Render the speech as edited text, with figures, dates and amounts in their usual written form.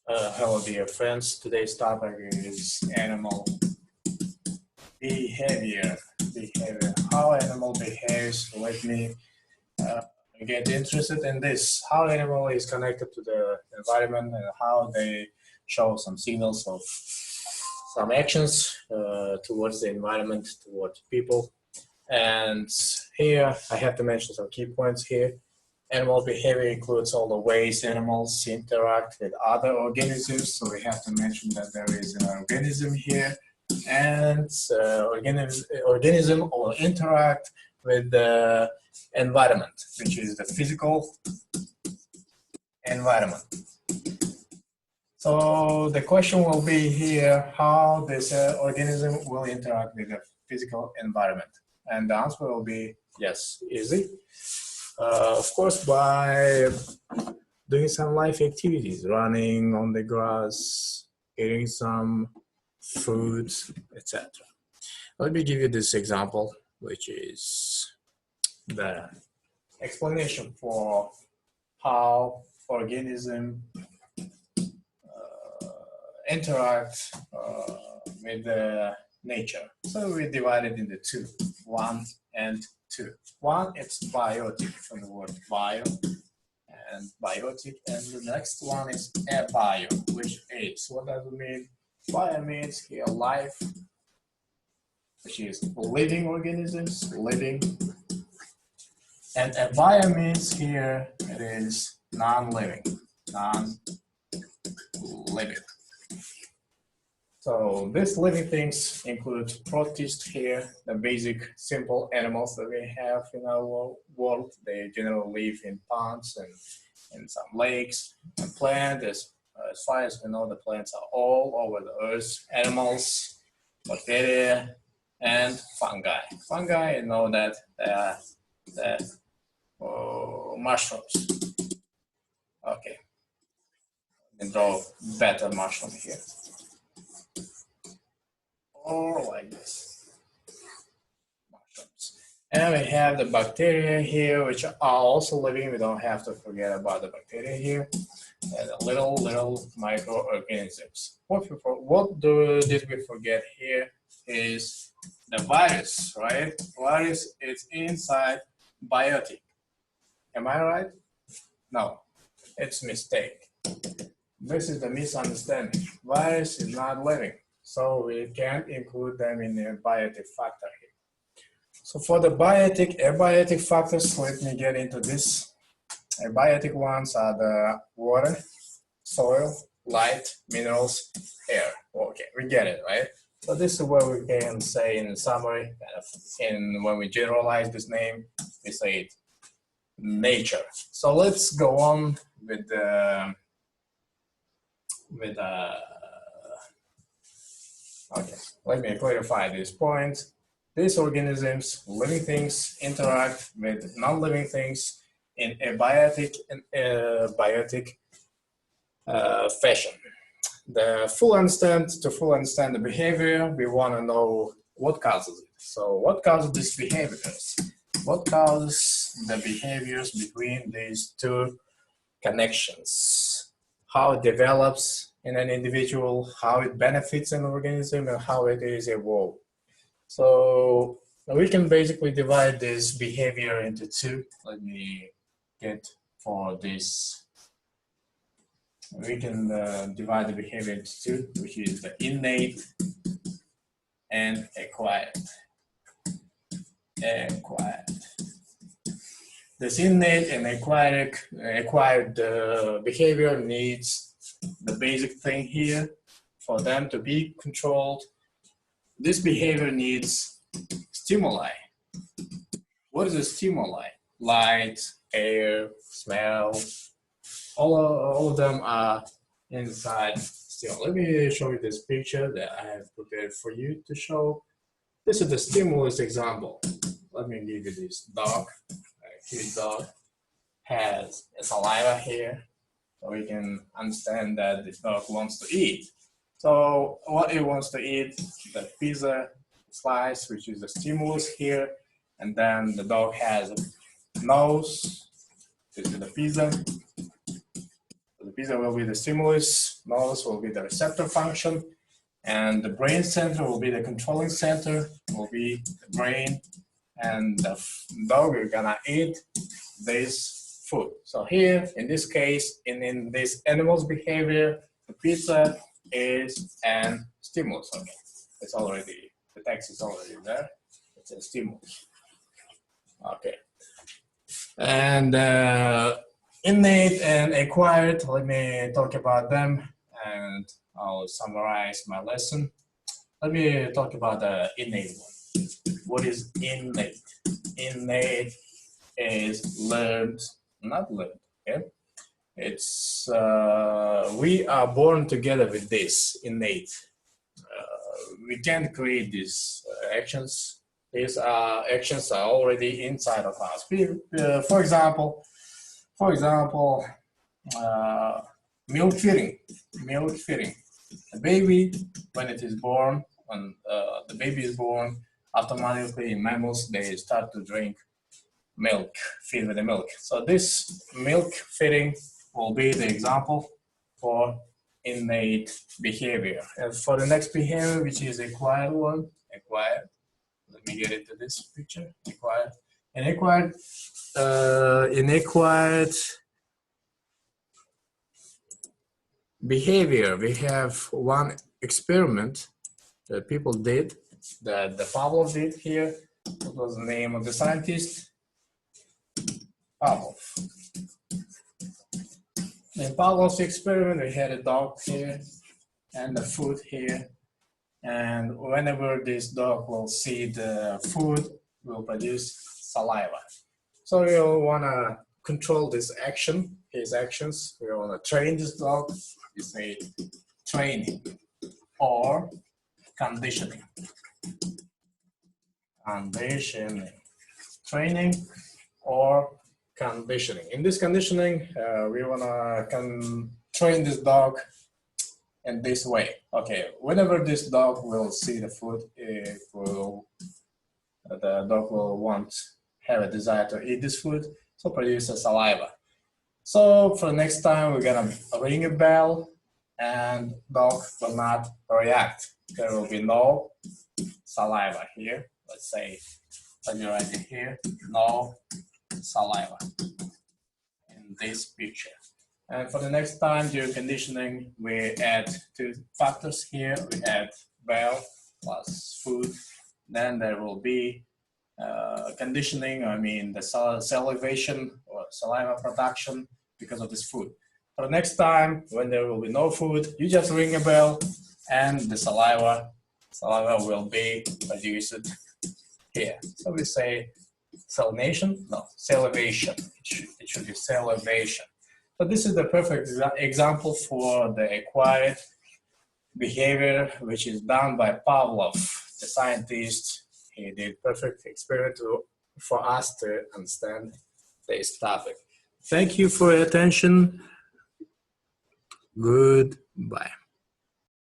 Hello, dear friends. Today's topic is animal behavior. Behavior. How animal behaves. Let me uh, get interested in this. How animal is connected to the environment and how they show some signals of some actions towards the environment, towards people. And here I have to mention some key points here. Animal behavior includes all the ways animals interact with other organisms. So we have to mention that there is an organism here, and organism will interact with the environment, which is the physical environment. So the question will be here, how this organism will interact with the physical environment. And the answer will be yes, easy. Of course, by doing some life activities, running on the grass, eating some food, etc. Let me give you this example, which is the explanation for how organisms interact with the nature. So we divide it into two, 1 and 2. 1, it's biotic, from the word bio and biotic, and the next one is abio, which is, what does it mean? Bio means here life, which is living organisms, living, and abio means here it is non-living, non-living. So these living things include protists here, the basic simple animals that we have in our world. They generally live in ponds and in some lakes. And plants, as far as we know, the plants are all over the earth. Animals, bacteria, and fungi. Fungi, you know that mushrooms. Okay, and draw better mushroom here. Or like this, mushrooms. And we have the bacteria here, which are also living. We don't have to forget about the bacteria here. And the little microorganisms. What did we forget here is the virus, right? Virus is inside biotic. Am I right? No, it's a mistake. This is the misunderstanding. Virus is not living. So we can't include them in the biotic factor here. So for the abiotic factors, let me get into this. Abiotic ones are the water, soil, light, minerals, air. Okay, we get it, right? So this is what we can say in summary. When we generalize this name, we say it nature. So let's go on with okay, let me clarify this point. These organisms, living things, interact with non-living things in a biotic fashion. To fully understand the behavior, we want to know what causes it. So what causes these behaviors? What causes the behaviors between these two connections? How it develops in an individual, how it benefits an organism, and how it is evolved. So we can basically divide this behavior into two. Let me get for this. We can divide the behavior into two, which is the innate and acquired. This innate and acquired behavior needs the basic thing here for them to be controlled. This behavior needs stimuli. What is a stimuli? Light, air, smell, all of them are inside stimuli. Let me show you this picture that I have prepared for you to show. This is the stimulus example. Let me give you this dog. His dog has a saliva here, so we can understand that this dog wants to eat. So what it wants to eat, the pizza slice, which is the stimulus here, and then the dog has a nose. This is the pizza. The pizza will be the stimulus, nose will be the receptor function, and the brain center will be the controlling center, will be the brain, and the dog is gonna eat this food. So here, in this case, in this animal's behavior, the pizza is an stimulus. Okay, it's already, the text is already there. It's a stimulus. Okay. And innate and acquired, let me talk about them and I'll summarize my lesson. Let me talk about the innate one. What is innate? Innate is learned, not learned, okay? It's, we are born together with this innate. We can't create these actions. These actions are already inside of us. For example, milk feeding. Milk feeding. The baby, when it is born, when the baby is born, automatically in mammals they start to drink milk, feed with the milk. So this milk feeding will be the example for innate behavior. And for the next behavior, which is acquired one, acquired. Let me get into this picture. Acquired. In acquired behavior, we have one experiment that people did, that the Pavlov did here. What was the name of the scientist? Pavlov. In Pavlov's experiment, we had a dog here and the food here. And whenever this dog will see the food, will produce saliva. So we want to control this action, his actions. We want to train this dog. We say training or conditioning. Conditioning. Training or conditioning. In this conditioning, we want to train this dog in this way. Okay, whenever this dog will see the food, the dog will have a desire to eat this food, so produce a saliva. So for next time, we're gonna ring a bell and dog will not react. There will be no saliva here. Let's say, let me write it here, no saliva in this picture. And for the next time during conditioning, we add two factors here. We add bell plus food. Then there will be conditioning, I mean the salivation or saliva production because of this food. For the next time, when there will be no food, you just ring a bell and the saliva will be produced here. So we say salination? No, salivation. It should be salivation. So this is the perfect example for the acquired behavior, which is done by Pavlov, the scientist. He did perfect experiment for us to understand this topic. Thank you for your attention. Goodbye.